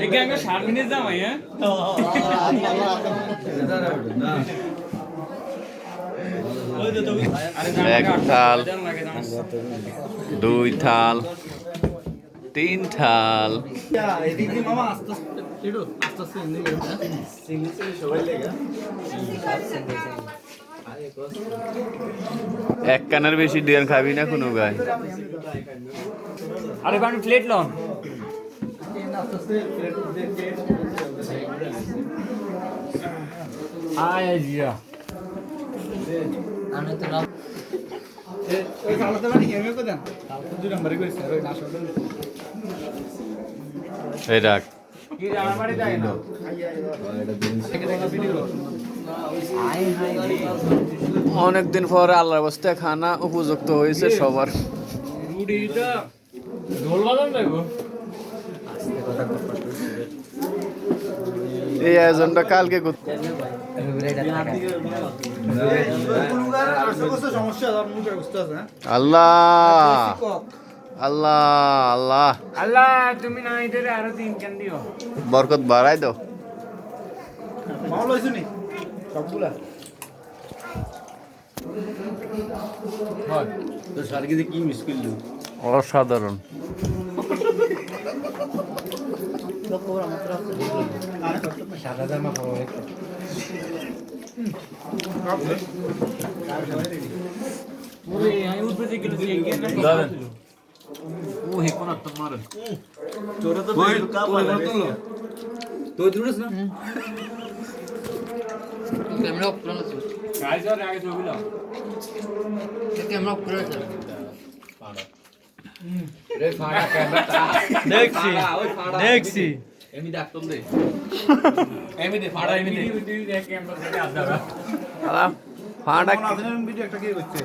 এখানে 7 মিনিট জামাই হ্যাঁ এক থাল, দুই থাল, তিন থাল। এক কানের বেশি ডিয়ান খাবি না কোনো গায়ে। আরে বানি প্লেট লন আয় জিয়া আমি তো না ওই সালাতে বানি এমএ কো দেন কালকে 2 নম্বরে কইছে ওই না শুনলে এই রাখ কি জানা বাড়ি যায় না অনেকদিন পর আল্লাহর অবস্থায় খানা উপযুক্ত হয়েছে সবার। রুটিটা ঢোল বাজান যাইবো এই আয়োজনটা কালকে করতে আল্লাহ আল্লাহ আল্লাহ আল্লাহ তুমি না এটারে আরো 3 কেন দিও বরকত বাড়াই দাও। মাল হইছে নি সবগুলা হয় তো সারকে কি মিস করলি অসাধারণ। সাদা জামা পরো ওরে আমি উঠবে যে গেল যে ও হে কোন আত্ম মারে তোরা তো তুই তুই দুড়স না ক্যামেরা অফ করা আছে গাইস আর আগে ছবি লাও ক্যামেরা অফ করা আছে রে ফাড়া ক্যামেরাটা দেখছি দেখছি এমি ডাকতম দে এমি দে ফাড়া এমি দে ক্যামেরা থেকে আসবে ফাটা ভিডিও একটা কি হচ্ছে